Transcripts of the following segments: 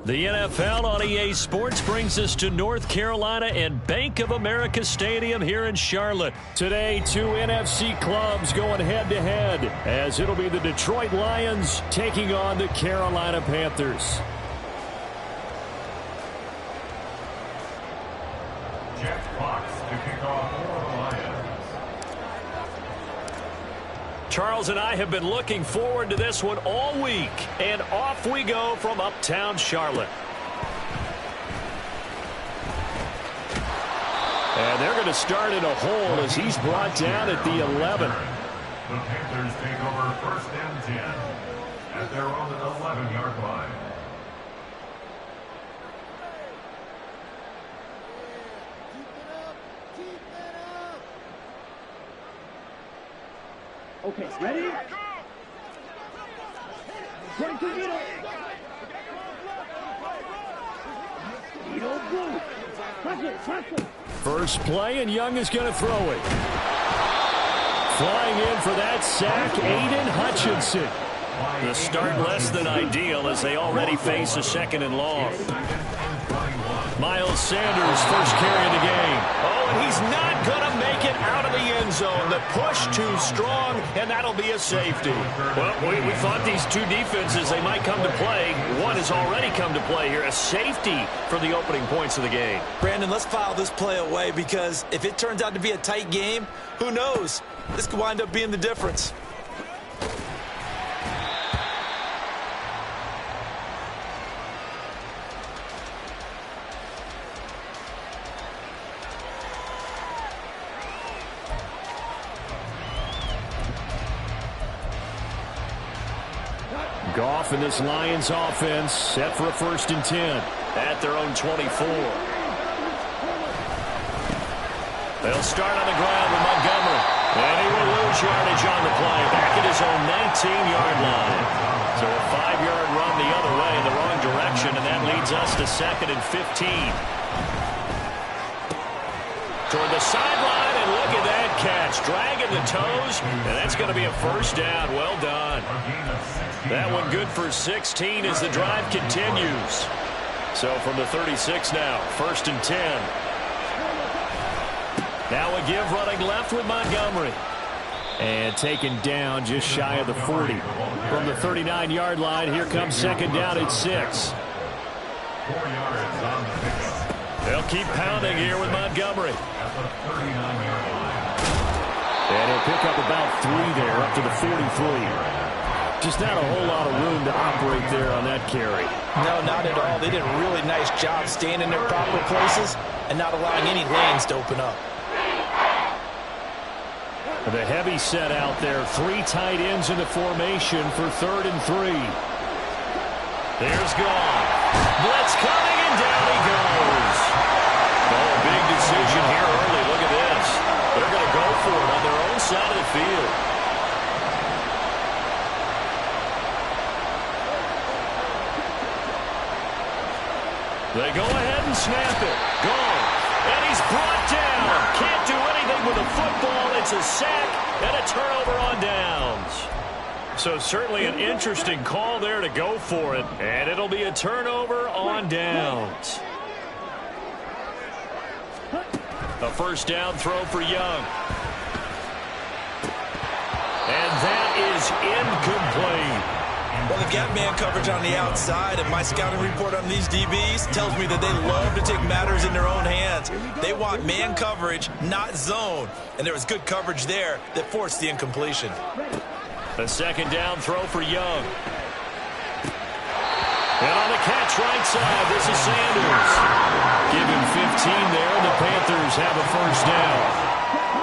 The NFL on EA Sports brings us to North Carolina and Bank of America Stadium here in Charlotte. Today, two NFC clubs going head-to-head, as it'll be the Detroit Lions taking on the Carolina Panthers. Jeff Fox to kick off for the Lions. Charles and I have been looking forward to this one all week, and off we go from uptown Charlotte. And they're going to start in a hole as he's brought down at the 11. The Panthers take over 1st and 10 at their own 11-yard line. Okay, ready? Break the middle. First play, and Young is going to throw it. Flying in for that sack, Aiden Hutchinson. The start less than ideal as they already face a 2nd and long. Miles Sanders, first carry of the game. Oh, and he's not going to make it out of the end zone. The push too strong, and that'll be a safety. Well, we thought these two defenses, they might come to play. One has already come to play here, a safety for the opening points of the game. Brandon, let's file this play away because if it turns out to be a tight game, who knows? This could wind up being the difference. Goff and this Lions offense set for a 1st and 10 at their own 24. They'll start on the ground with Montgomery. And he will lose yardage on the play back at his own 19-yard line. So a 5-yard run the other way in the wrong direction, and that leads us to 2nd and 15. Toward the sideline, and look at that catch. Dragging the toes, and that's going to be a 1st down. Well done. That one good for 16 as the drive continues. So from the 36 now, 1st and 10. Now a give running left with Montgomery. And taken down just shy of the 40. From the 39-yard line, here comes 2nd down at 6. 4 yards on the pickup. They'll keep pounding here with Montgomery. At the 39-yard line. And he'll pick up about 3 there, up to the 43. Just not a whole lot of room to operate there on that carry. No, not at all. They did a really nice job staying in their proper places and not allowing any lanes to open up. The heavy set out there. 3 tight ends in the formation for 3rd and 3. There's Goff. Blitz coming, and down he goes. Oh, a big decision here early. Look at this. They're going to go for it on their own side of the field. They go ahead and snap it. Gone. And he's brought down. Can't do anything with a football. It's a sack and a turnover on downs. So certainly an interesting call there to go for it. And it'll be a turnover on downs. A 1st down throw for Young. And that is incomplete. Well, they've got man coverage on the outside, and my scouting report on these DBs tells me that they love to take matters in their own hands. They want man coverage, not zone. And there was good coverage there that forced the incompletion. A 2nd down throw for Young. And on the catch right side, this is Sanders. Give him 15 there, and the Panthers have a 1st down.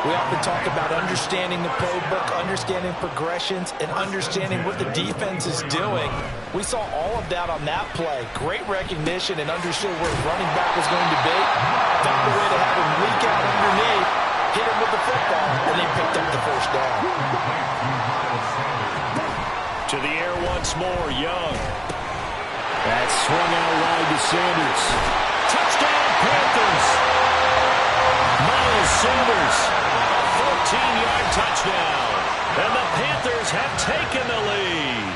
We often talk about understanding the playbook, understanding progressions, and understanding what the defense is doing. We saw all of that on that play. Great recognition and understood where his running back was going to be. Found a way to have him leak out underneath, hit him with the football, and they picked up the 1st down. To the air once more, Young. That's swung out wide to Sanders. Touchdown, Panthers! Miles Sanders, a 14-yard touchdown. And the Panthers have taken the lead.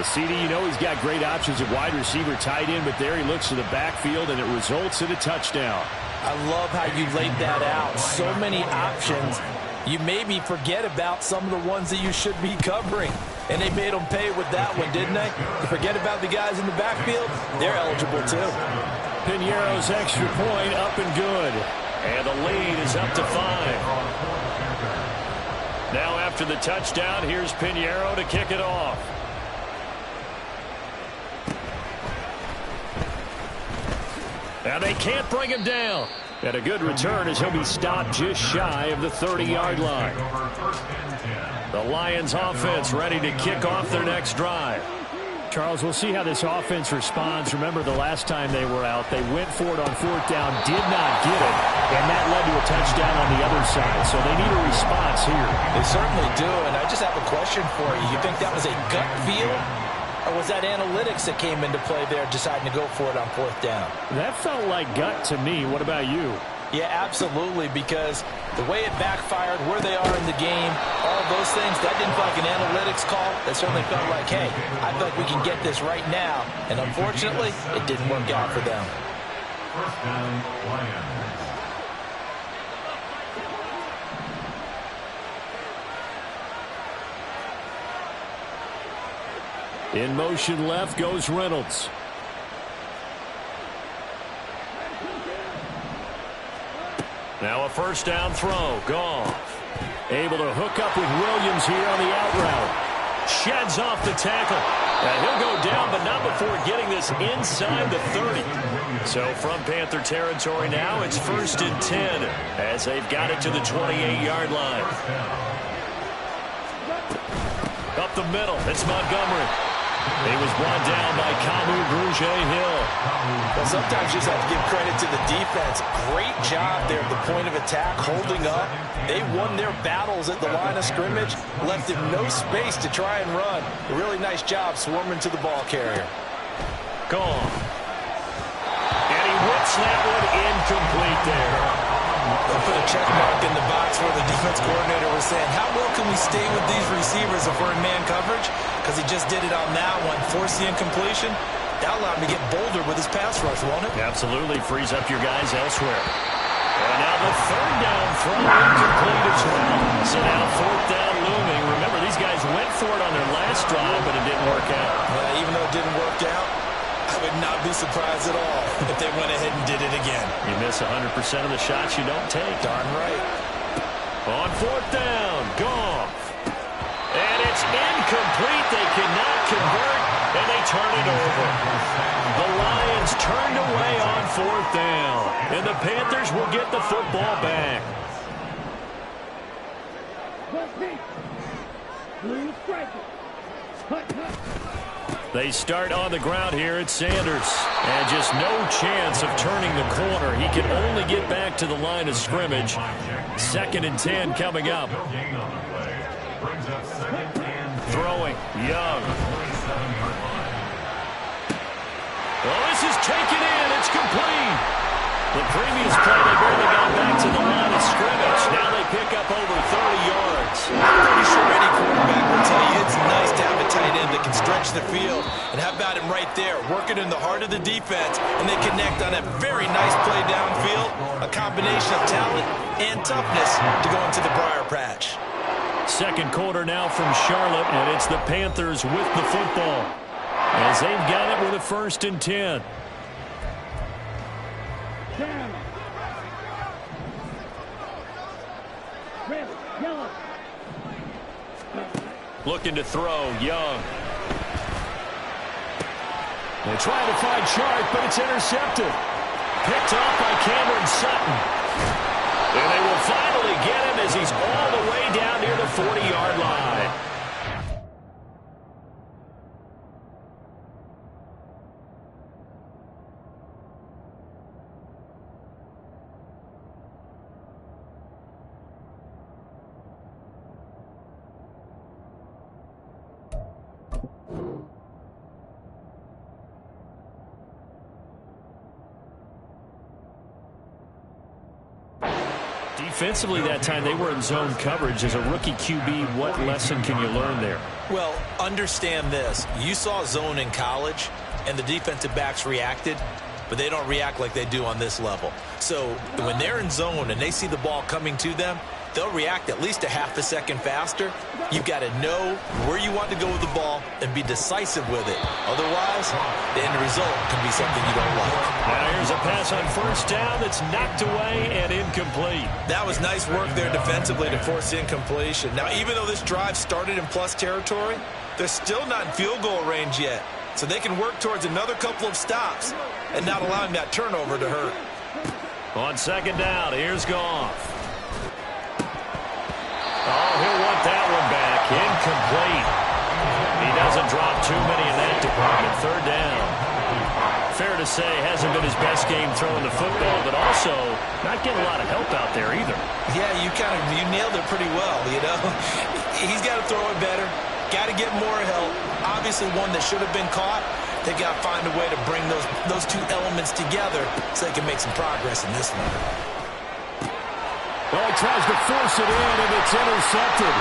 CD, you know he's got great options at wide receiver, tight end, but there he looks to the backfield, and it results in a touchdown. I love how you laid that out. So many options. You maybe forget about some of the ones that you should be covering. And they made them pay with that one, didn't they? You forget about the guys in the backfield, they're eligible too. Piñeiro's extra point up and good. And the lead is up to 5. Now after the touchdown, here's Piñeiro to kick it off. Now they can't bring him down. And a good return as he'll be stopped just shy of the 30-yard line. The Lions offense ready to kick off their next drive. Charles, we'll see how this offense responds. Remember the last time they were out, they went for it on 4th down, did not get it, and that led to a touchdown on the other side. So they need a response here. They certainly do, and I just have a question for you. You think that was a gut feel, or was that analytics that came into play there deciding to go for it on 4th down? That felt like gut to me. What about you? Yeah, absolutely, because the way it backfired, where they are in the game, all those things, that didn't feel like an analytics call. That certainly felt like, hey, I feel like we can get this right now. And unfortunately, it didn't work out for them. First down, Lions. In motion left goes Reynolds. Now a first down throw. Goff able to hook up with Williams here on the out route. Sheds off the tackle. And he'll go down, but not before getting this inside the 30. So from Panther territory now, it's 1st and 10 as they've got it to the 28-yard line. Up the middle, it's Montgomery. He was brought down by Kamu Grugier-Hill. Well, sometimes you just have to give credit to the defense. Great job there at the point of attack, holding up. They won their battles at the line of scrimmage, left him no space to try and run. A really nice job swarming to the ball carrier. Gone. And he whips that one incomplete there. They'll put a check mark in the box where the defense coordinator was saying, how well can we stay with these receivers if we're in man coverage? Because he just did it on that one, forced the incompletion. That allowed him to get bolder with his pass rush, won't it? Absolutely, frees up your guys elsewhere. And now the 3rd down throw incomplete as well. So now 4th down looming. Remember, these guys went for it on their last drive, but it didn't work out. Even though it didn't work out, I would not be surprised at all if they went ahead and did it again. You miss 100% of the shots you don't take. Darn right. On 4th down, Goff. And it's incomplete. They cannot convert, and they turn it over. The Lions turned away on 4th down, and the Panthers will get the football back. They start on the ground here at Sanders. And just no chance of turning the corner. He can only get back to the line of scrimmage. 2nd and 10 coming up. Throwing, Young. Oh, this is taken in. It's complete. The previous play, they barely got back to the line of scrimmage. Now they pick up over 30 yards. I'm pretty sure any quarterback will tell you it's nice to have a tight end that can stretch the field. And how about him right there, working in the heart of the defense, and they connect on a very nice play downfield, a combination of talent and toughness to go into the briar patch. 2nd quarter now from Charlotte, and it's the Panthers with the football as they've got it with a 1st and 10. Looking to throw, Young. They're trying to find Sharp, but it's intercepted. Picked off by Cameron Sutton. And they will finally get him as he's all the way down near the 40-yard line. Defensively that time, they were in zone coverage. As a rookie QB, what lesson can you learn there? Well, understand this. You saw zone in college, and the defensive backs reacted, but they don't react like they do on this level. So when they're in zone and they see the ball coming to them, they'll react at least a half a second faster. You've got to know where you want to go with the ball and be decisive with it. Otherwise, the end result can be something you don't like. Now here's a pass on first down that's knocked away and incomplete. That was nice work there defensively to force incompletion. Now, even though this drive started in plus territory, they're still not in field goal range yet. So they can work towards another couple of stops and not allowing that turnover to hurt. On second down, here's Goff. Oh, he'll want that one back. Incomplete. He doesn't drop too many in that department. Third down. Fair to say, hasn't been his best game throwing the football, but also not getting a lot of help out there either. Yeah, you nailed it pretty well, you know. He's got to throw it better. Got to get more help. Obviously one that should have been caught. They've got to find a way to bring those two elements together so they can make some progress in this one. Well, he tries to force it in, and it's intercepted.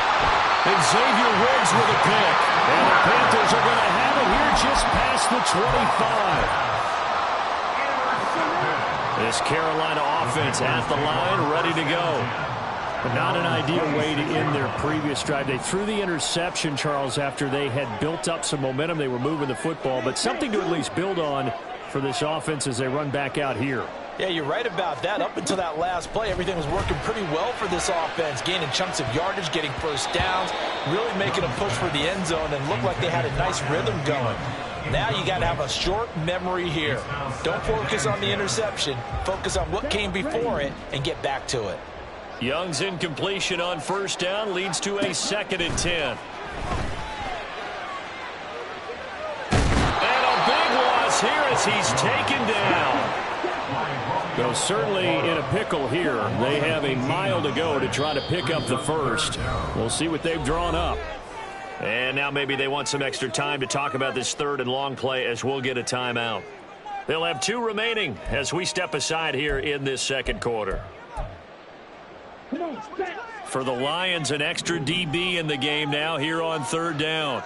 And Xavier Woods with a pick. And the Panthers are going to have it here just past the 25. This Carolina offense at the line, ready to go. But not an ideal way to end their previous drive. They threw the interception, Charles, after they had built up some momentum. They were moving the football, but something to at least build on for this offense as they run back out here. Yeah, you're right about that. Up until that last play, everything was working pretty well for this offense, gaining chunks of yardage, getting first downs, really making a push for the end zone, and looked like they had a nice rhythm going. Now you got to have a short memory here. Don't focus on the interception. Focus on what came before it and get back to it. Young's incompletion on first down leads to a 2nd and 10. And a big loss here as he's taken down. So certainly in a pickle here. They have a mile to go to try to pick up the first. We'll see what they've drawn up. And now maybe they want some extra time to talk about this third and long play as we'll get a timeout. They'll have 2 remaining as we step aside here in this second quarter. For the Lions, an extra DB in the game now here on third down.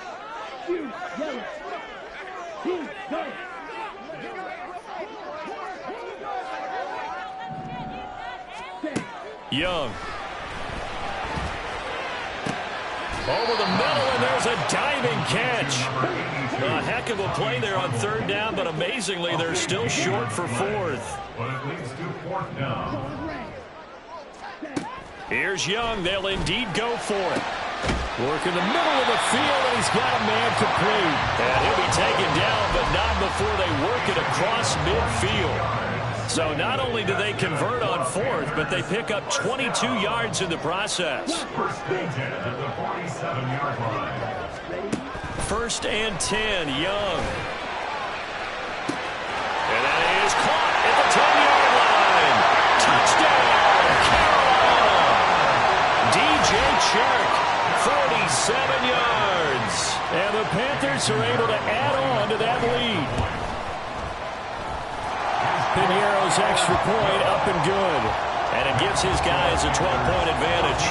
Young. Over the middle, and there's a diving catch. A heck of a play there on third down, but amazingly, they're still short for fourth. But it leads to fourth down. Here's Young. They'll indeed go for it. Work in the middle of the field, and he's got a man complete. And he'll be taken down, but not before they work it across midfield. So not only do they convert on fourth, but they pick up 22 yards in the process. First and 10 at the 47-yard line. First and 10, Young. And that is caught at the 10-yard line. Touchdown, Carolina. DJ Chark, 47 yards. And the Panthers are able to add on to that lead. Piñeiro's extra point up and good. And it gives his guys a 12-point advantage.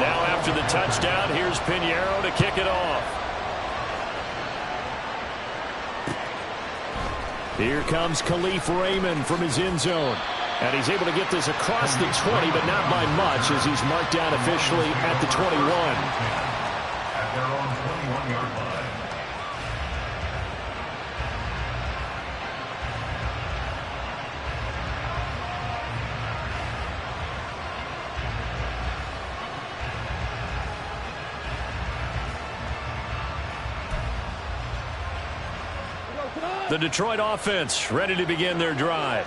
Now after the touchdown, here's Piñeiro to kick it off. Here comes Khalif Raymond from his end zone. And he's able to get this across the 20, but not by much as he's marked down officially at the 21. At their own 21-yard line. The Detroit offense ready to begin their drive.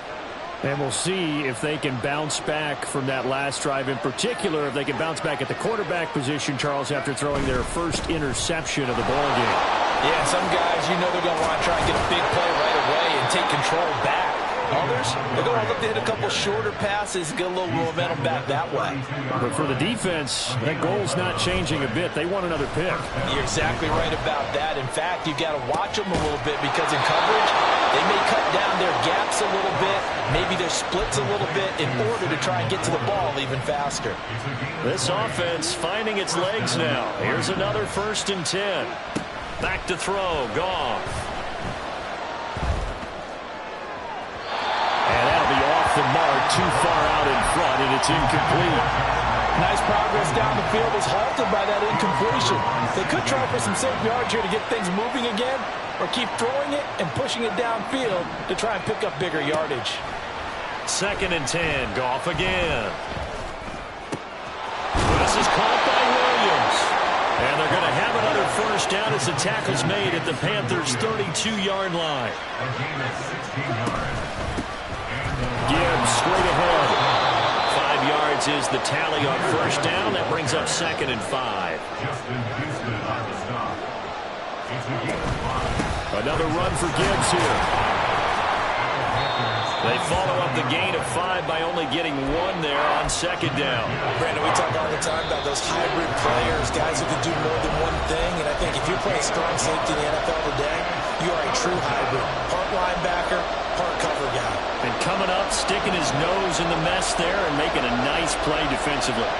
And we'll see if they can bounce back from that last drive. In particular, if they can bounce back at the quarterback position, Charles, after throwing their first interception of the ballgame. Yeah, some guys, you know they're going to want to try and get a big play right away and take control back. Others, they're going to look to hit a couple shorter passes, get a little momentum back that way. But for the defense, that goal's not changing a bit. They want another pick. You're exactly right about that. In fact, you've got to watch them a little bit because in coverage, they may cut down their gaps a little bit, maybe their splits a little bit in order to try and get to the ball even faster. This offense finding its legs now. Here's another 1st and 10. Back to throw, Goff. And that'll be off the mark, too far out in front, and it's incomplete. Nice progress down the field is halted by that incompletion. They could try for some safe yards here to get things moving again, or keep throwing it and pushing it downfield to try and pick up bigger yardage. 2nd and 10, Goff again. This is caught by Williams. And they're going to have another 1st down as the tackle's made at the Panthers' 32-yard line. Gibbs straight ahead. 5 yards is the tally on 1st down. That brings up 2nd and 5. Another run for Gibbs here. They follow up the gain of 5 by only getting 1 there on 2nd down. Brandon, we talk all the time about those hybrid players, guys who can do more than one thing. And I think if you're playing strong safety in the NFL today, you are a true hybrid. Part linebacker, part cover guy. And coming up, sticking his nose in the mess there and making a nice play defensively.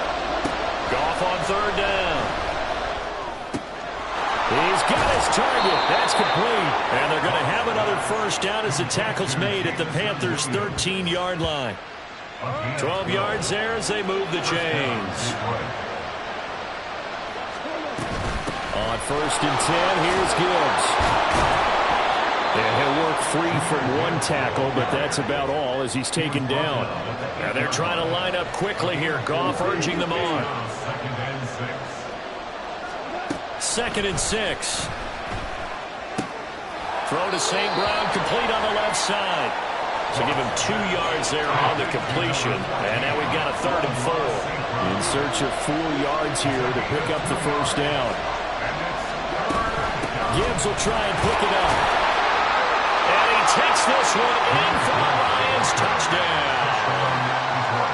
Goff on 3rd down. He's got his target. That's complete. And they're going to have another 1st down as the tackle's made at the Panthers' 13-yard line. 12 yards there as they move the chains. On 1st and 10, here's Gibbs. And he'll work free from 1 tackle, but that's about all as he's taken down. And they're trying to line up quickly here. Goff urging them on. 2nd and 6. Throw to St. Brown, complete on the left side. So give him 2 yards there on the completion. And now we've got a 3rd and 4. In search of 4 yards here to pick up the 1st down. Gibbs will try and pick it up. And he takes this one in for the Lions. Touchdown.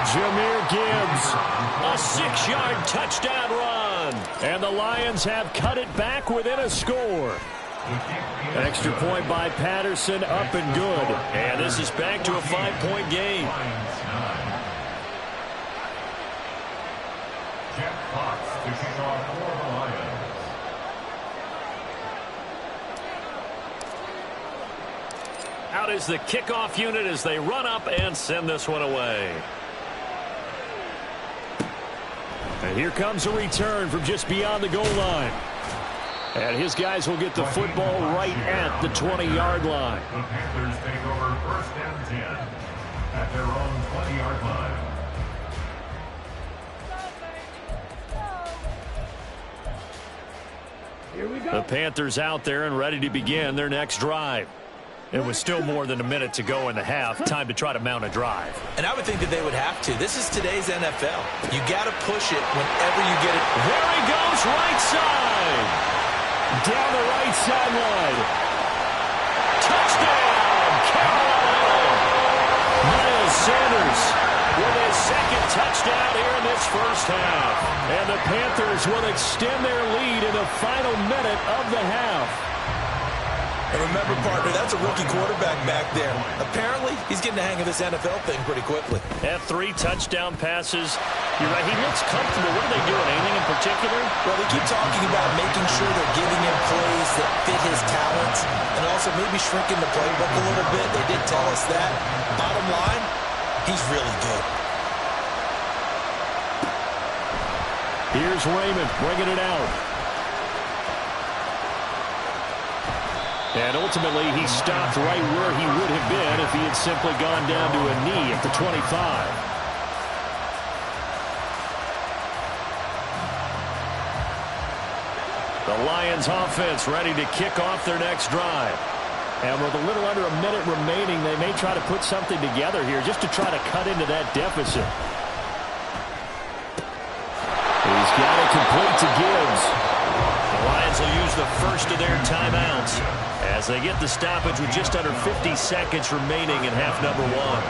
Jahmyr Gibbs, a 6-yard touchdown run. And the Lions have cut it back within a score. Extra point by Patterson, up and good. And this is back to a 5-point game. Out is the kickoff unit as they run up and send this one away. And here comes a return from just beyond the goal line. And his guys will get the football right at the 20-yard line. The Panthers take over 1st and 10 at their own 20-yard line. Here we go. The Panthers out there and ready to begin their next drive. It was still more than a minute to go in the half. Time to try to mount a drive. And I would think that they would have to. This is today's NFL. You got to push it whenever you get it. There he goes, right side. Down the right sideline. Touchdown, Carolina. Miles Sanders with his 2nd touchdown here in this 1st half. And the Panthers will extend their lead in the final minute of the half. And remember, partner, that's a rookie quarterback back there. Apparently, he's getting the hang of this NFL thing pretty quickly. Have 3 touchdown passes. You're right, he looks comfortable. What are they doing? Anything in particular? Well, they keep talking about making sure they're giving him plays that fit his talents and also maybe shrinking the playbook a little bit. They did tell us that. Bottom line, he's really good. Here's Raymond bringing it out. And ultimately, he stopped right where he would have been if he had simply gone down to a knee at the 25. The Lions offense ready to kick off their next drive. And with a little under a minute remaining, they may try to put something together here just to try to cut into that deficit. He's got it complete to Gibbs. The Lions will use the first of their timeouts as they get the stoppage with just under 50 seconds remaining in half number one.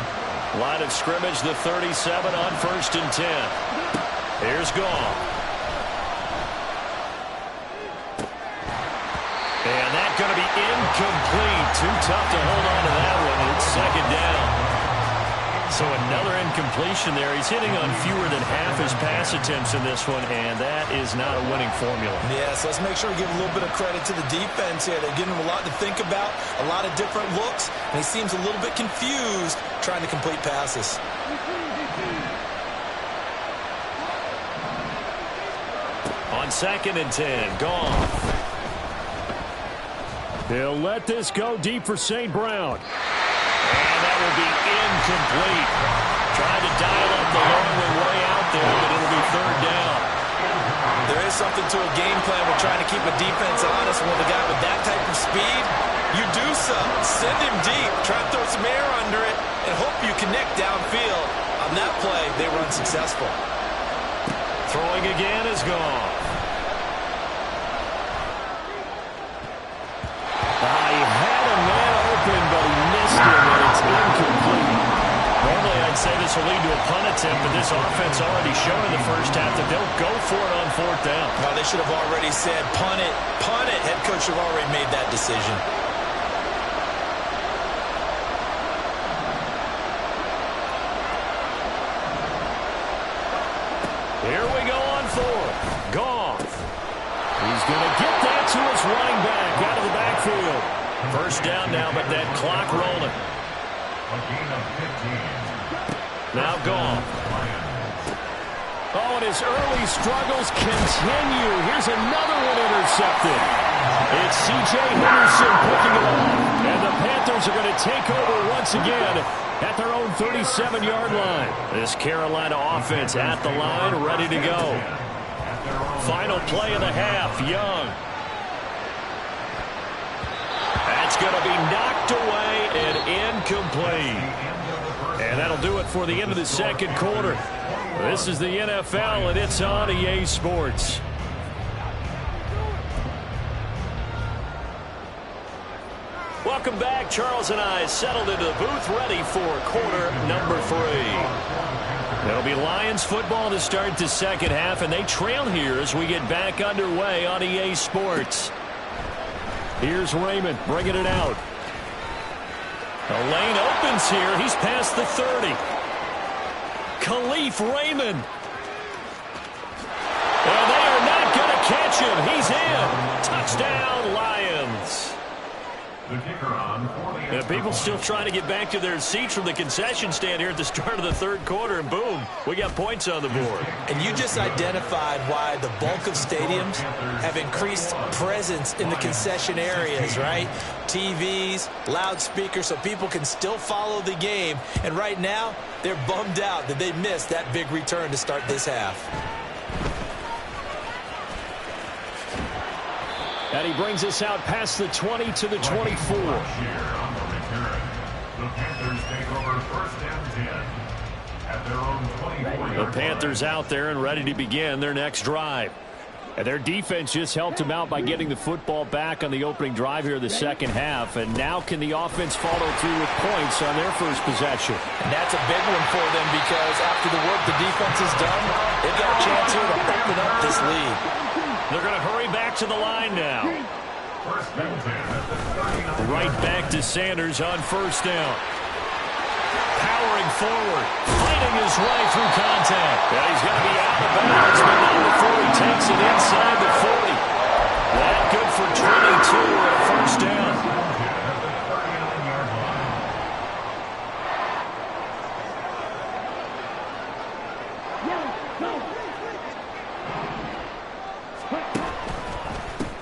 Line of scrimmage, the 37 on 1st and 10. Here's Goff. And that's going to be incomplete. Too tough to hold on to that one. It's second down. So another incompletion there. He's hitting on fewer than half his pass attempts in this one, and that is not a winning formula. Yes, let's make sure we give a little bit of credit to the defense here. They're giving him a lot to think about, a lot of different looks, and he seems a little bit confused trying to complete passes. On 2nd and 10, Goff. He'll let this go deep for St. Brown. And that will be incomplete. Trying to dial up the long way out there, but it'll be 3rd down. There is something to a game plan with trying to keep a defense honest. With a guy with that type of speed, you do something. Send him deep. Try to throw some air under it and hope you connect downfield. On that play, they were unsuccessful. Throwing again is gone. He had a man open, but he missed him, and it's incomplete. Normally, I'd say this will lead to a punt attempt, but this offense already showed in the first half that they'll go for it on 4th down. Well, they should have already said, punt it, punt it. Head coach should have already made that decision. Here we go on 4th. Goff. He's going to get that to his running back out of the backfield. 1st down now, but that clock rolling. A gain of 15. Now Goff. Oh, and his early struggles continue. Here's another one intercepted. It's C.J. Henderson picking it up. And the Panthers are going to take over once again at their own 37-yard line. This Carolina offense at the line, ready to go. Final play of the half, Young. That's going to be knocked away and incomplete. And that'll do it for the end of the 2nd quarter. This is the NFL, and it's on EA Sports. Welcome back. Charles and I settled into the booth, ready for quarter number 3. It'll be Lions football to start the 2nd half, and they trail here as we get back underway on EA Sports. Here's Raymond bringing it out. The lane opens here. He's past the 30. Khalif Raymond. And they are not going to catch him. He's in. Touchdown, Lions. The kicker on for the People still trying to get back to their seats from the concession stand here at the start of the 3rd quarter, and boom, we got points on the board. And you just identified why the bulk of stadiums have increased presence in the concession areas, right? TVs, loudspeakers, so people can still follow the game. And right now, they're bummed out that they missed that big return to start this half. And he brings us out past the 20 to the 24. The Panthers take over 1st and 10 at their own 24-yard The Panthers out there and ready to begin their next drive. And their defense just helped them out by getting the football back on the opening drive here in the 2nd half. And now can the offense follow through with points on their first possession? And that's a big one for them because after the work the defense has done, they've got a chance here to open up this lead. They're going to hurry back to the line now. Right back to Sanders on 1st down. Powering forward, fighting his way through contact. Yeah, he's going to be out of bounds, but not before he takes it inside the 40. That good for 22 and a 1st down.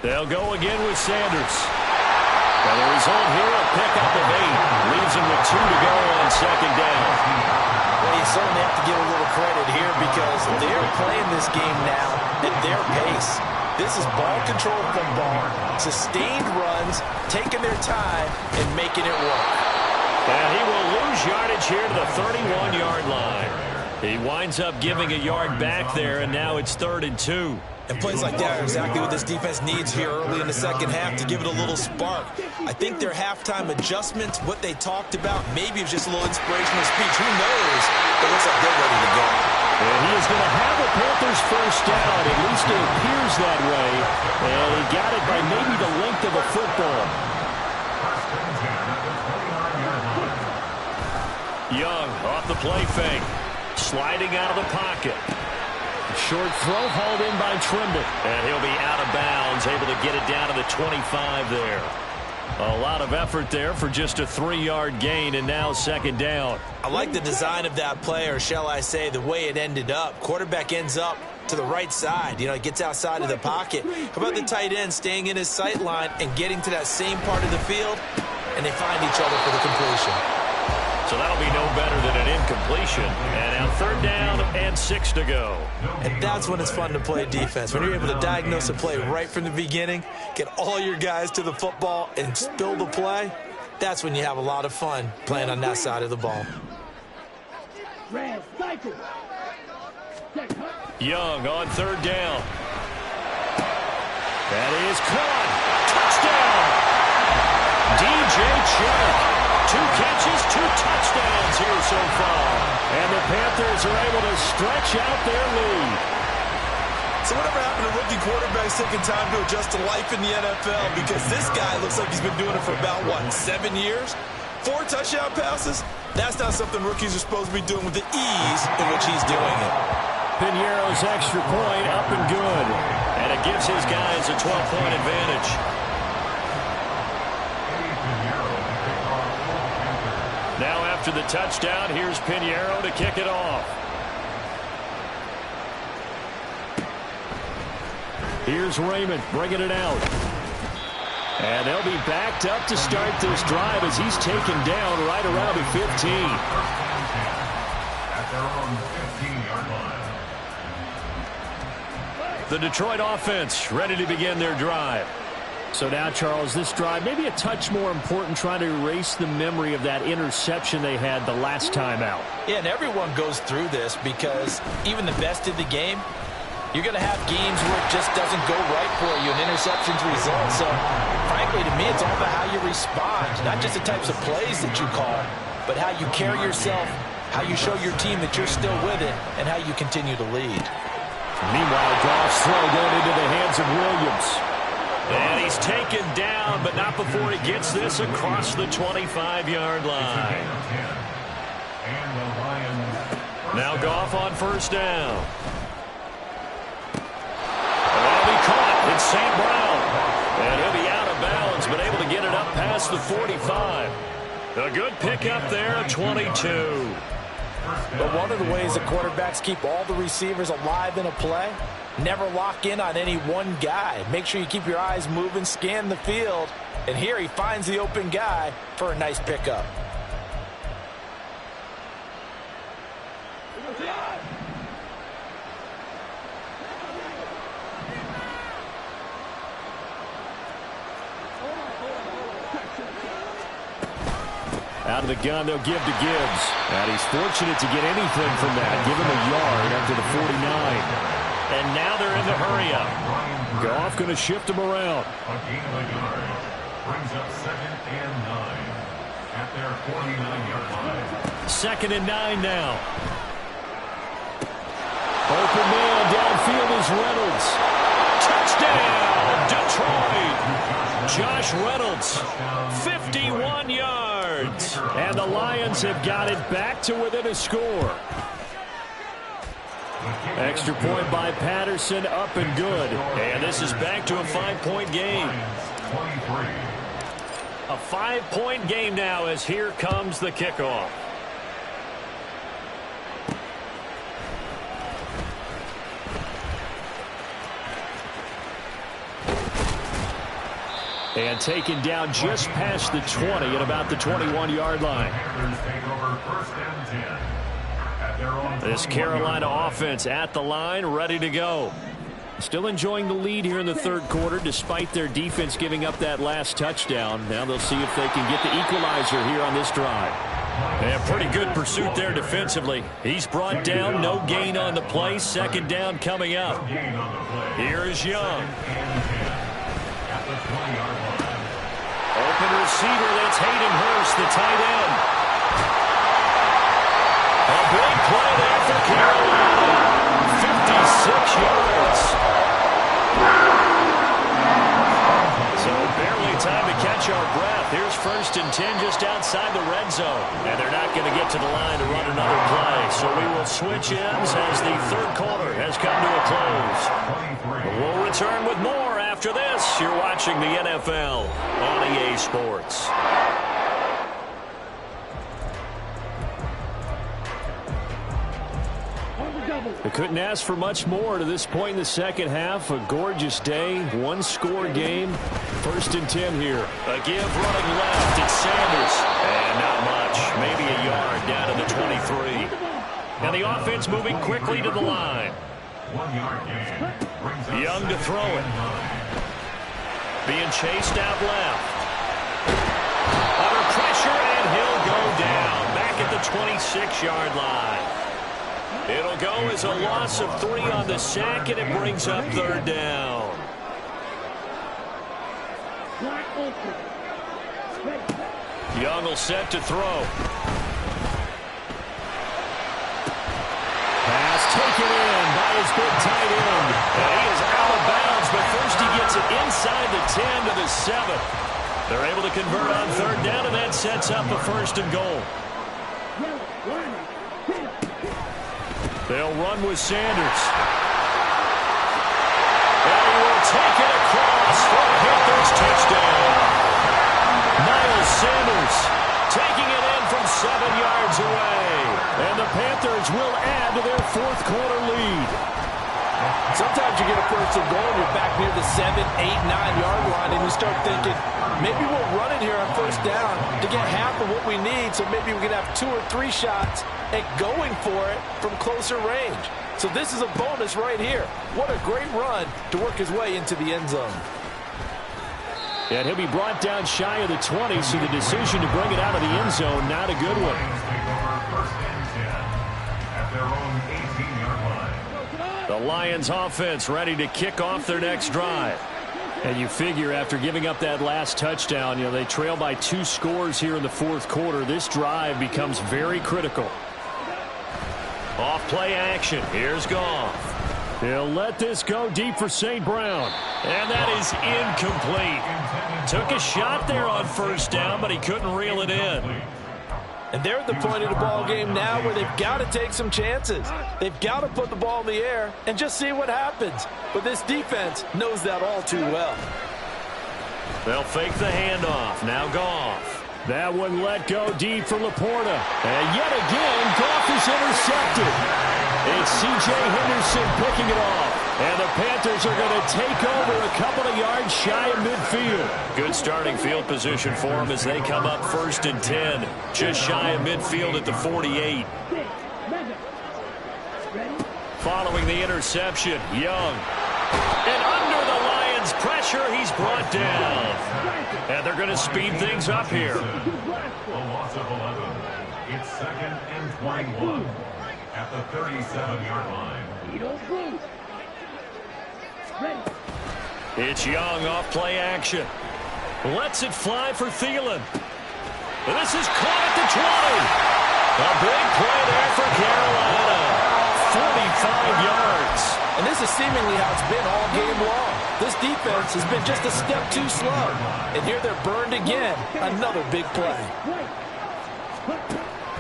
They'll go again with Sanders. And the result here, a pickup of 8. Leaves him with 2 to go on 2nd down. Well, you certainly have to give a little credit here because they're playing this game now at their pace. This is ball control football, sustained runs, taking their time, and making it work. And he will lose yardage here to the 31-yard line. He winds up giving a yard back there, and now it's 3rd and 2. And plays like that are exactly what this defense needs here early in the second half to give it a little spark. I think their halftime adjustments, what they talked about, maybe it was just a little inspirational speech. Who knows? It looks like they're ready to go. And he is going to have a Panthers first down. At least it appears that way. And he got it by maybe the length of a football. Young off the play fake. Sliding out of the pocket. Short throw hauled in by Trimble. And he'll be out of bounds, able to get it down to the 25 there. A lot of effort there for just a 3-yard gain, and now 2nd down. I like the design of that play, or shall I say the way it ended up. Quarterback ends up to the right side. You know, he gets outside of the pocket. How about the tight end staying in his sight line and getting to that same part of the field, and they find each other for the completion. So that'll be no better than an incompletion. And now 3rd down and 6 to go. And that's when it's fun to play defense. When you're able to diagnose a play right from the beginning, get all your guys to the football and spill the play, that's when you have a lot of fun playing on that side of the ball. Young on 3rd down. That is caught. Touchdown. DJ Chark. 2 catches, 2 touchdowns here so far. And the Panthers are able to stretch out their lead. So whatever happened to rookie quarterbacks taking time to adjust to life in the NFL? Because this guy looks like he's been doing it for about, 7 years? 4 touchdown passes? That's not something rookies are supposed to be doing with the ease in which he's doing it. Piñeiro's extra point up and good. And it gives his guys a 12-point advantage. Now after the touchdown, here's Piñeiro to kick it off. Here's Raymond bringing it out. And they'll be backed up to start this drive as he's taken down right around the 15. At their own 15-yard line. The Detroit offense ready to begin their drive. So now, Charles, this drive maybe a touch more important, trying to erase the memory of that interception they had the last time out. Yeah, and everyone goes through this because even the best in the game, you're going to have games where it just doesn't go right for you and interceptions result. So, frankly, to me, it's all about how you respond, not just the types of plays that you call, but how you carry yourself, how you show your team that you're still with it, and how you continue to lead. Meanwhile, Goff's throw going into the hands of Williams. And he's taken down, but not before he gets this across the 25-yard line. Now Goff on 1st down. And that'll be caught. It's St. Brown. And he'll be out of bounds, but able to get it up past the 45. A good pickup there at 22. But one of the ways that quarterbacks keep all the receivers alive in a play, never lock in on any one guy. Make sure you keep your eyes moving, scan the field. And here he finds the open guy for a nice pickup. Out of the gun, they'll give to Gibbs. And he's fortunate to get anything from that. Give him a yard up to the 49. And now they're in the hurry-up. Goff going to shift him around. A gain of a yard brings up 2nd and 9 at their 49-yard line. 2nd and 9 now. Open man downfield is Reynolds. Touchdown, Detroit. Josh Reynolds, 51 yards. And the Lions have got it back to within a score. Extra point by Patterson, up and good. And this is back to a 5-point game. A 5-point game now as here comes the kickoff. And taken down just past the 20 at about the 21-yard line. This Carolina offense at the line, ready to go. Still enjoying the lead here in the 3rd quarter, despite their defense giving up that last touchdown. Now they'll see if they can get the equalizer here on this drive. And pretty good pursuit there defensively. He's brought down, no gain on the play. Second down coming up. Here is Young. Open receiver, that's Hayden Hurst, the tight end. A big play there for Carolina. 56 yards. So barely time to catch our breath. Here's 1st and 10 just outside the red zone. And they're not going to get to the line to run another play. So we will switch ends as the 3rd quarter has come to a close. We'll return with more after this. You're watching the NFL on EA Sports. They couldn't ask for much more to this point in the second half. A gorgeous day, 1-score game. 1st and 10 here. A give running left. It's Sanders. And not much. Maybe a yard down to the 23. And the offense moving quickly to the line. 1 yard gain. Young to throw it. Being chased out left. Under pressure, and he'll go down. Back at the 26-yard line. It'll go as a loss of 3 on the sack, and it brings up 3rd down. Young will set to throw. Pass taken in by his big tight end. And he is out of bounds, but first he gets it inside the 10 to the 7. They're able to convert on 3rd down, and that sets up a 1st and goal. They'll run with Sanders. And he will take it across for a Panthers touchdown. Miles Sanders taking it in from 7 yards away. And the Panthers will add to their 4th quarter lead. Sometimes you get a 1st and goal and you're back near the 7, 8, 9-yard line, and you start thinking, maybe we'll run it here on 1st down to get half of what we need, so maybe we can have 2 or 3 shots at going for it from closer range. So this is a bonus right here. What a great run to work his way into the end zone. And he'll be brought down shy of the 20, so the decision to bring it out of the end zone, not a good one. The Lions offense ready to kick off their next drive. And you figure after giving up that last touchdown, they trail by 2 scores here in the 4th quarter. This drive becomes very critical. Off play action. Here's Goff. He'll let this go deep for St. Brown. And that is incomplete. Took a shot there on 1st down, but he couldn't reel it in. And they're at the point of the ball game now where they've got to take some chances. They've got to put the ball in the air and just see what happens. But this defense knows that all too well. They'll fake the handoff. Now Goff. That one let go deep for Laporta. And yet again, Goff is intercepted. It's C.J. Henderson picking it off. And the Panthers are going to take over a couple of yards shy of midfield. Good starting field position for them as they come up 1st and 10. Just shy of midfield at the 48. Following the interception, Young. And under the Lions' pressure, he's brought down. And they're going to speed things up here. A loss of 11. It's 2nd and 21 at the 37-yard line. It's Young off play action. Lets it fly for Thielen. And this is caught at the 20. A big play there for Carolina. 45 yards. And this is seemingly how it's been all game long. This defense has been just a step too slow. And here they're burned again. Another big play.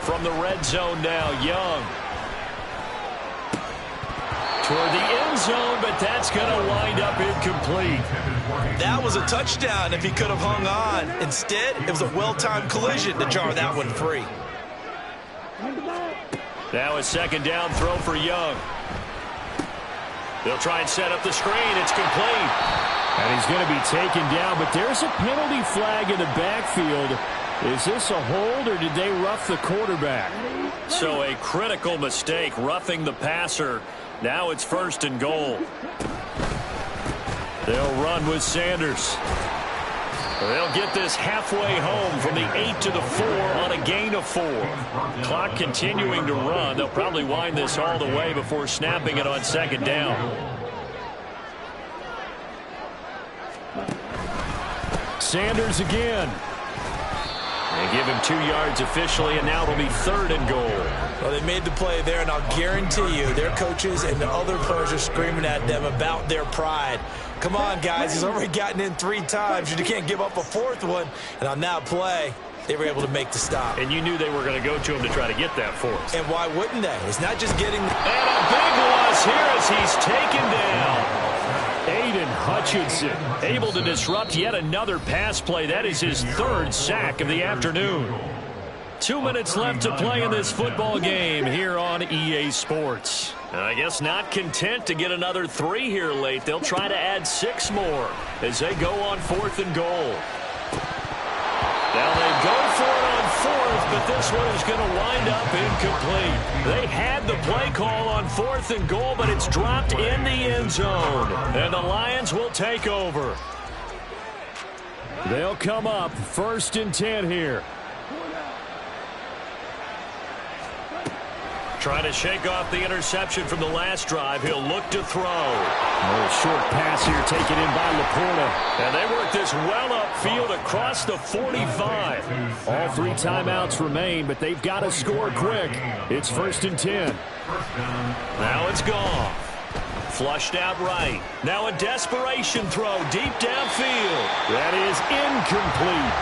From the red zone now, Young. Toward the end zone, but that's going to wind up incomplete. That was a touchdown if he could have hung on. Instead, it was a well-timed collision to jar that one free. Now a 2nd down throw for Young. They'll try and set up the screen. It's complete. And he's going to be taken down, but there's a penalty flag in the backfield. Is this a hold, or did they rough the quarterback? So a critical mistake, roughing the passer. Now it's 1st and goal. They'll run with Sanders. They'll get this halfway home from the 8 to the 4 on a gain of 4. Clock continuing to run. They'll probably wind this all the way before snapping it on second down. Sanders again. They give him 2 yards officially, and now it'll be 3rd and goal. Well, they made the play there, and I'll guarantee you their coaches and the other players are screaming at them about their pride. Come on, guys. He's already gotten in 3 times. You can't give up a 4th one. And on that play, they were able to make the stop. And you knew they were going to go to him to try to get that 4th. And why wouldn't they? It's not just getting... And a big loss here as he's taken down. Aiden Hutchinson able to disrupt yet another pass play. That is his 3rd sack of the afternoon. 2 minutes left to play in this football game here on EA Sports. I guess not content to get another 3 here late. They'll try to add 6 more as they go on 4th and goal. Now they go for it on 4th, but this one is going to wind up incomplete. They had the play call on 4th and goal, but it's dropped in the end zone. And the Lions will take over. They'll come up 1st and 10 here. Trying to shake off the interception from the last drive. He'll look to throw. A short pass here taken in by Laporta. And they work this well upfield across the 45. All 3 timeouts remain, but they've got to score quick. It's 1st and 10. Now it's gone. Flushed out right. Now a desperation throw deep downfield. That is incomplete.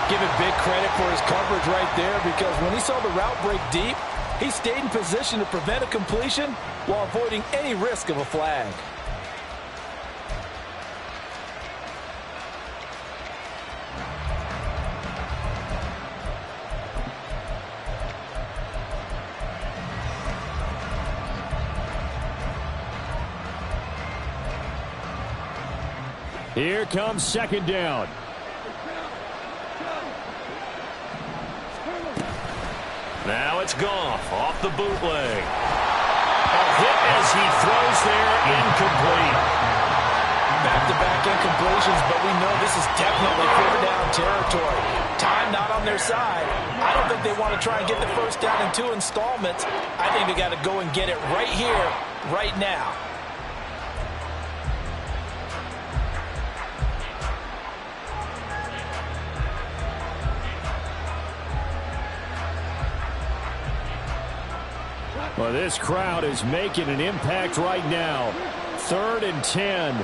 Give him big credit for his coverage right there, because when he saw the route break deep, he stayed in position to prevent a completion while avoiding any risk of a flag. Here comes 2nd down. Now it's Goff off the bootleg. A hit as he throws there, incomplete. Back-to-back incompletions, but we know this is definitely 4th down territory. Time not on their side. I don't think they want to try and get the 1st down in 2 installments. I think they got to go and get it right here, right now. Well, this crowd is making an impact right now. 3rd and 10.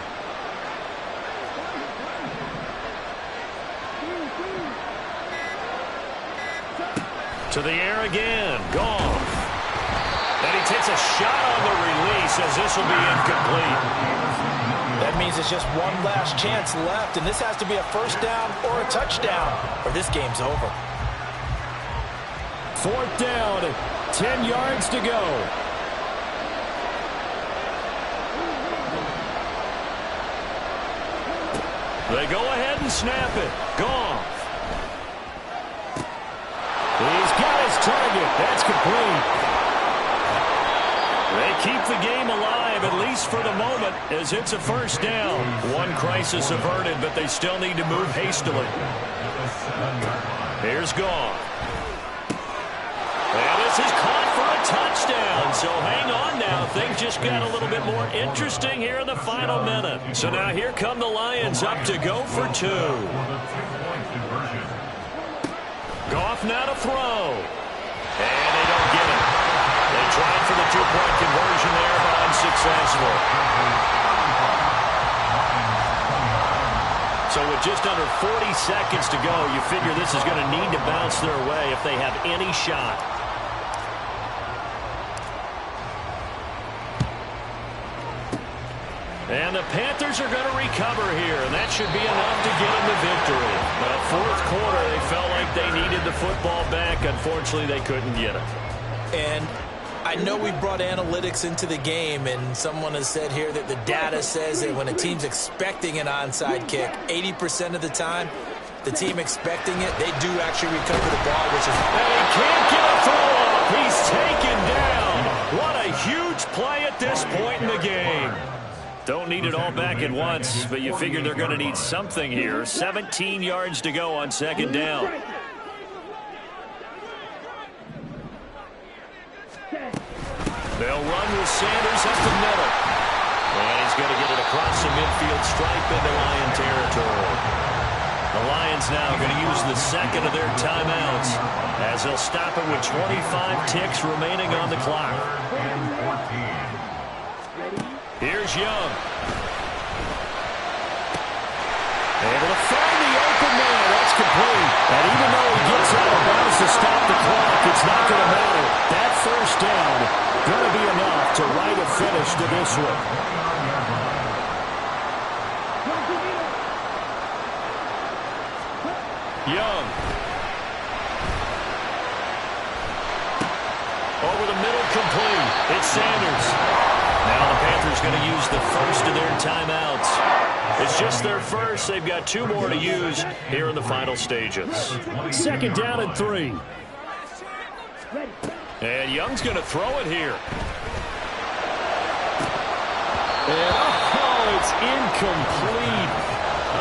To the air again. Goff. And he takes a shot on the release as this will be incomplete. That means it's just one last chance left, and this has to be a 1st down or a touchdown, or this game's over. 4th down. 10 yards to go. They go ahead and snap it. Goff. He's got his target. That's complete. They keep the game alive, at least for the moment, as it's a 1st down. One crisis averted, but they still need to move hastily. Here's Goff. And this is caught for a touchdown. So hang on now. Things just got a little bit more interesting here in the final minute. So now here come the Lions up to go for 2. Goff now to throw. And they don't get it. They tried for the 2-point conversion there, but unsuccessful. So with just under 40 seconds to go, you figure this is going to need to bounce their way if they have any shot. And the Panthers are going to recover here, and that should be enough to get them the victory. But 4th quarter, they felt like they needed the football back. Unfortunately, they couldn't get it. And I know we brought analytics into the game, and someone has said here that the data says that when a team's expecting an onside kick, 80% of the time, the team expecting it, they do actually recover the ball, which is... And he can't get a throw off. He's taken down. What a huge play at this point in the game. Don't need it all back at once, but you figure they're going to need something here. 17 yards to go on second down. They'll run with Sanders up the middle. And he's going to get it across the midfield stripe into Lion territory. The Lions now going to use the second of their timeouts as they'll stop it with 25 ticks remaining on the clock. Here's Young. Able to find the open man. That's complete. And even though he gets out of bounds to stop the clock, it's not going to matter. That first down going to be enough to write a finish to this one. Young. Over the middle, complete. It's Sanders. Now the Panthers going to use the first of their timeouts. It's just their first. They've got 2 more to use here in the final stages. Second down and 3. And Young's going to throw it here. And it's incomplete.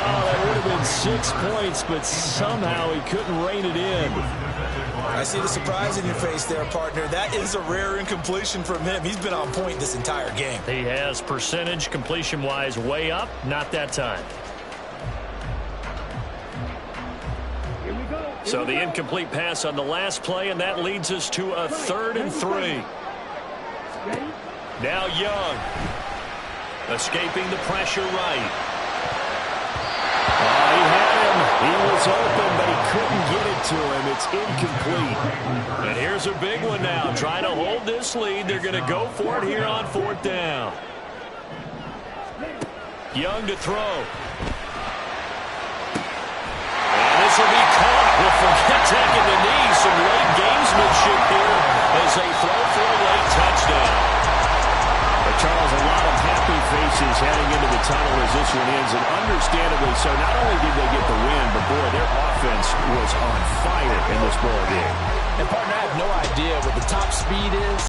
Oh, that would have been 6 points, but somehow he couldn't rein it in. I see the surprise in your face there, partner. That is a rare incompletion from him. He's been on point this entire game. He has percentage completion-wise way up. Not that time. So the incomplete pass on the last play, and that leads us to a 3rd and 3. Now Young. Escaping the pressure right. He had him. He was open, but he couldn't get it to him. It's incomplete. And here's a big one now. Trying to hold this lead. They're going to go for it here on 4th down. Young to throw. And this will be caught. We'll forget taking the knee. Some late gamesmanship here as they throw for a late touchdown. But Charles, a lot of happy faces heading into the tunnel as this one ends, and understandably so. Not only did they get the win, but boy, their offense was on fire in this ball game. And partner, I have no idea what the top speed is.